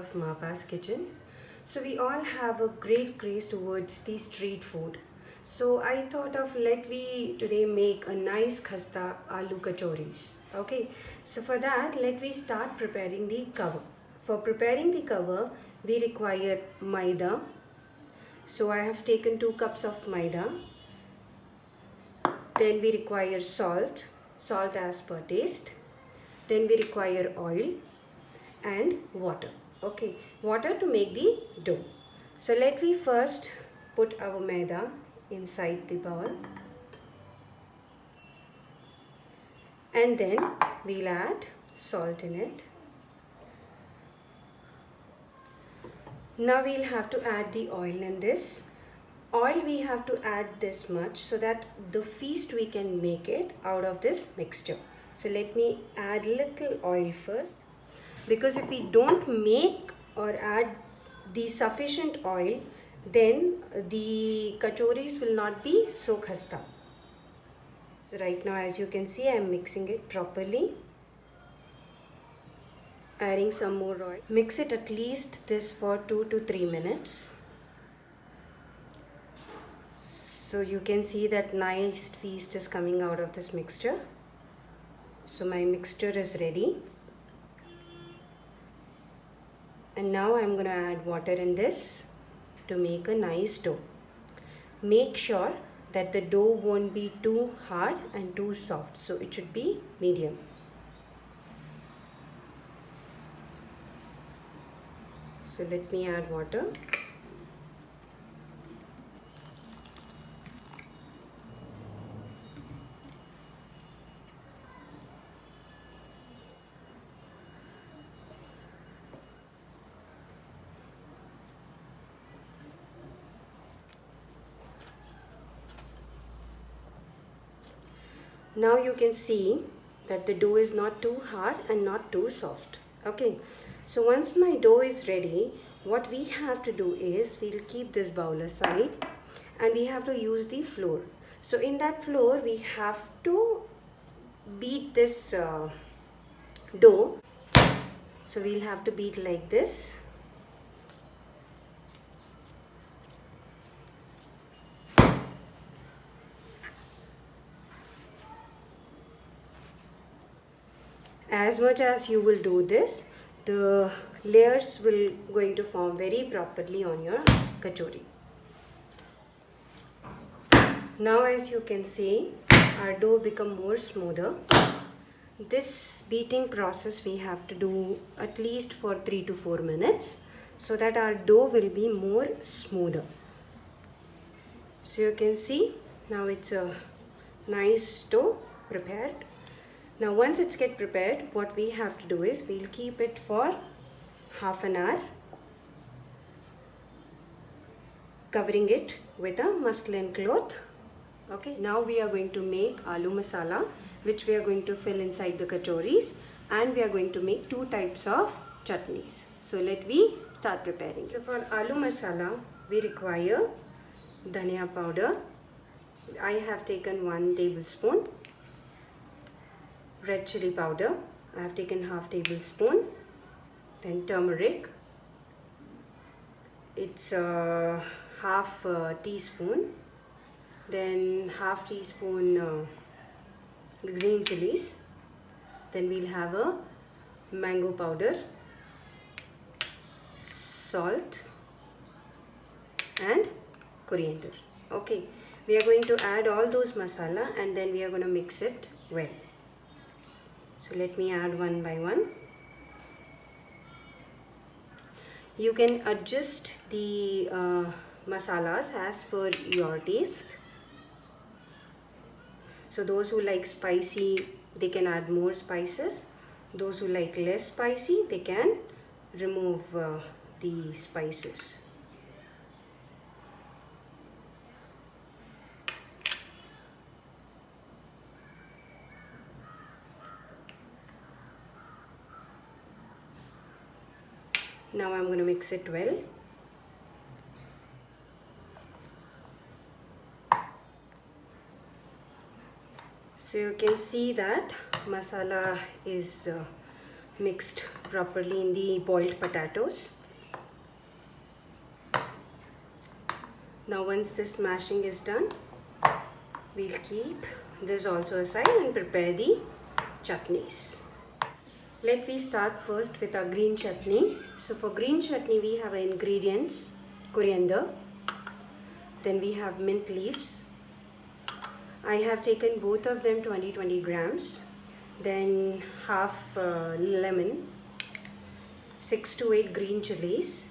of Mapa's kitchen. So we all have a great craze towards the street food. So I thought of let we today make a nice khasta aloo kachoris. Okay, so for that let we start preparing the cover. For preparing the cover we require maida. So I have taken 2 cups of maida. Then we require salt as per taste. Then we require oil and water. Okay, water to make the dough. So let we first put our maida inside the bowl, and then we'll add salt in it. Now we'll have to add the oil in this. Oil we have to add this much so that the feast we can make it out of this mixture. So let me add little oil first, because if we don't make or add the sufficient oil, then the kachoris will not be so khasta. So right now, as you can see, I am mixing it properly. Adding some more oil. Mix it at least this for 2 to 3 minutes. So you can see that nice feast is coming out of this mixture. So my mixture is ready. And now I'm going to add water in this to make a nice dough. Make sure that the dough won't be too hard and too soft. So it should be medium. So let me add water. Now you can see that the dough is not too hard and not too soft. Okay, so once my dough is ready, what we have to do is we'll keep this bowl aside and we have to use the flour. So in that flour we have to beat this dough. So we'll have to beat like this. As much as you will do this, the layers will going to form very properly on your kachori. Now as you can see, our dough become more smoother. This beating process we have to do at least for 3 to 4 minutes so that our dough will be more smoother. So you can see now it's a nice dough prepared. Now once it's get prepared, what we have to do is we'll keep it for half an hour, covering it with a muslin cloth. Okay, now we are going to make aloo masala, which we are going to fill inside the kachoris, and we are going to make 2 types of chutneys. So let me start preparing. So for aloo masala, we require dhania powder. I have taken 1 tablespoon. Red chili powder, I have taken half tablespoon. Then turmeric, it's half teaspoon. Then half teaspoon green chilies. Then we'll have a mango powder, salt and coriander. Okay, we are going to add all those masala and then we are going to mix it well. So let me add one by one. You can adjust the masalas as per your taste. So those who like spicy, they can add more spices. Those who like less spicy, they can remove the spices. Now I'm going to mix it well. So you can see that masala is mixed properly in the boiled potatoes. Now once this mashing is done, we'll keep this also aside and prepare the chutneys. Let me start first with our green chutney. So for green chutney we have ingredients: coriander, then we have mint leaves. I have taken both of them 20 grams, then half lemon, 6 to 8 green chilies,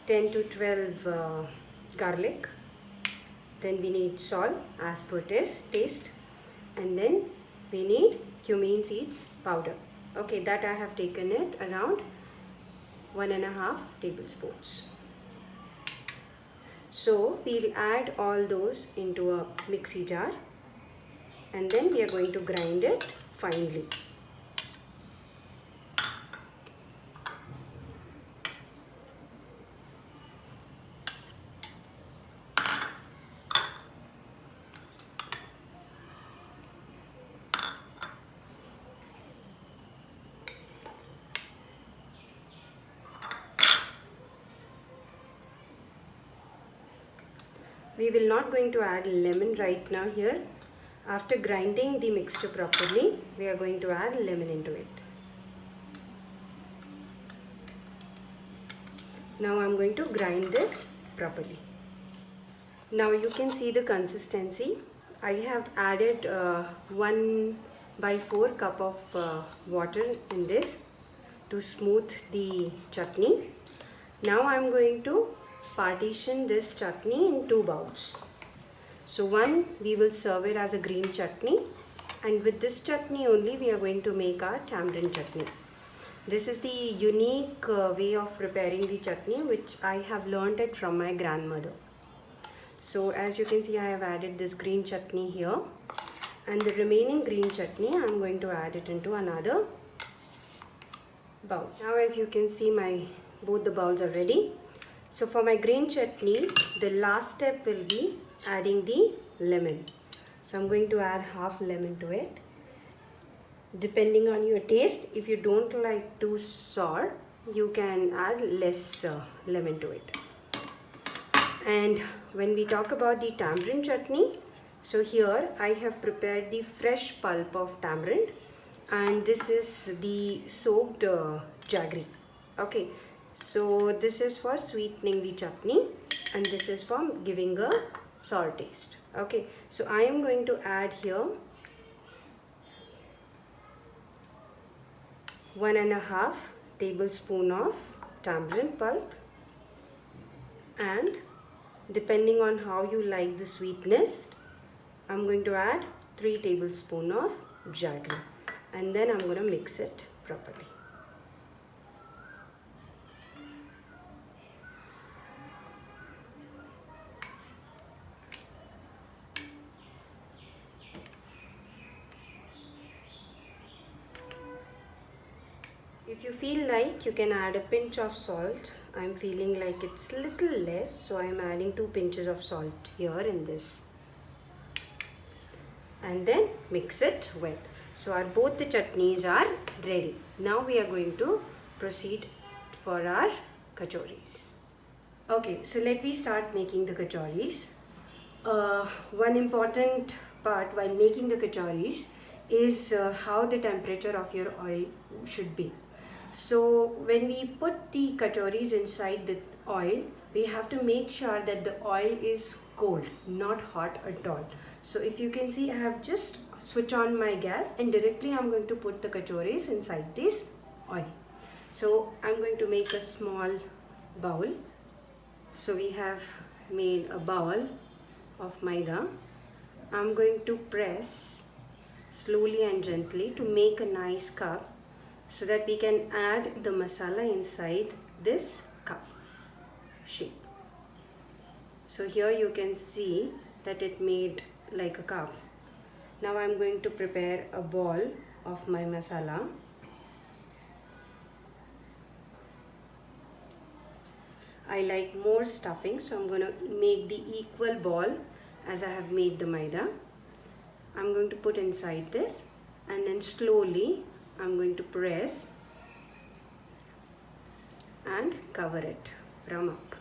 10 to 12 garlic, then we need salt as per taste, and then we need cumin seeds powder. Okay, that I have taken it around 1.5 tablespoons. So we'll add all those into a mixie jar and then we are going to grind it finely. We will not going to add lemon right now here. After grinding the mixture properly, we are going to add lemon into it. Now I am going to grind this properly. Now you can see the consistency. I have added 1/4 cup of water in this to smooth the chutney. Now I am going to partition this chutney in 2 bowls. So one we will serve it as a green chutney, and with this chutney only we are going to make our tamarind chutney. This is the unique way of preparing the chutney which I have learned it from my grandmother. So as you can see, I have added this green chutney here, and the remaining green chutney I am going to add it into another bowl. Now as you can see, both the bowls are ready. So for my green chutney, the last step will be adding the lemon. So I'm going to add half lemon to it. Depending on your taste, if you don't like too sour, you can add less lemon to it. And when we talk about the tamarind chutney, so here I have prepared the fresh pulp of tamarind, and this is the soaked jaggery. Okay, so this is for sweetening the chutney and this is for giving a sour taste. Okay, so I am going to add here 1.5 tablespoon of tamarind pulp, and depending on how you like the sweetness, I'm going to add 3 tablespoons of jaggery, and then I'm going to mix it properly. If you feel like, you can add a pinch of salt. I'm feeling like it's little less, so I'm adding 2 pinches of salt here in this. And then mix it well. So both the chutneys are ready. Now we are going to proceed for our kachoris. Okay, so let me start making the kachoris. One important part while making the kachoris is how the temperature of your oil should be. So when we put the kachoris inside the oil, we have to make sure that the oil is cold, not hot at all. So if you can see, I have just switched on my gas and directly I'm going to put the kachoris inside this oil. So I'm going to make a small bowl. So we have made a bowl of maida. I'm going to press slowly and gently to make a nice cup, so that we can add the masala inside this cup shape. So here you can see that it made like a cup. Now I'm going to prepare a ball of my masala. I like more stuffing, so I'm going to make the equal ball as I have made the maida. I'm going to put inside this and then slowly I'm going to press and cover it from up.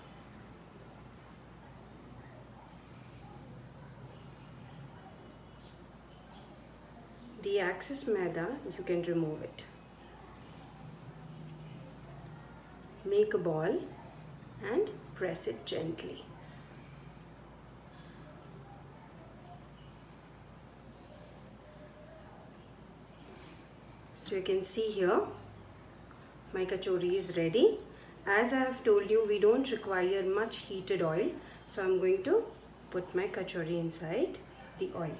The excess maida, you can remove it. Make a ball and press it gently. So you can see here, my kachori is ready. As I have told you, we don't require much heated oil. So I'm going to put my kachori inside the oil.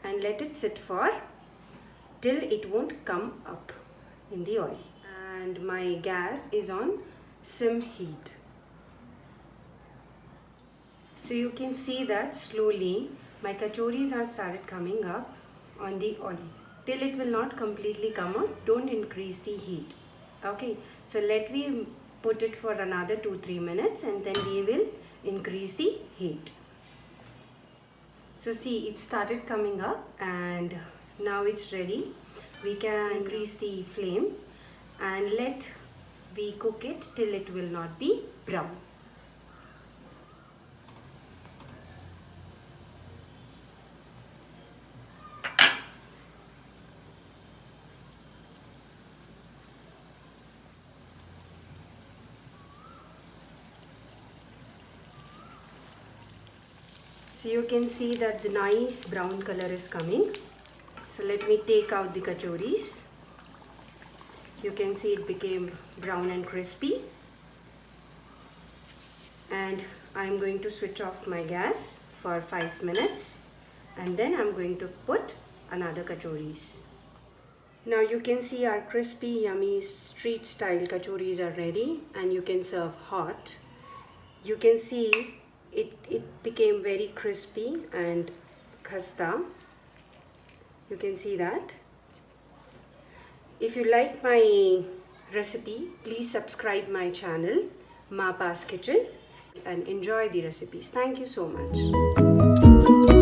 And let it sit for till it won't come up in the oil. And my gas is on sim heat. So you can see that slowly my kachoris are started coming up on the oil. Till it will not completely come up, don't increase the heat. Okay, so let me put it for another 2-3 minutes and then we will increase the heat. So see, it started coming up and now it's ready. We can increase the flame and let we cook it till it will not be brown. So you can see that the nice brown color is coming. So let me take out the kachoris. You can see it became brown and crispy. And I'm going to switch off my gas for 5 minutes. And then I'm going to put another kachoris. Now you can see our crispy, yummy street style kachoris are ready and you can serve hot. You can see it became very crispy and khasta. You can see that. If you like my recipe, please subscribe my channel, Mapa's Kitchen, and enjoy the recipes. Thank you so much.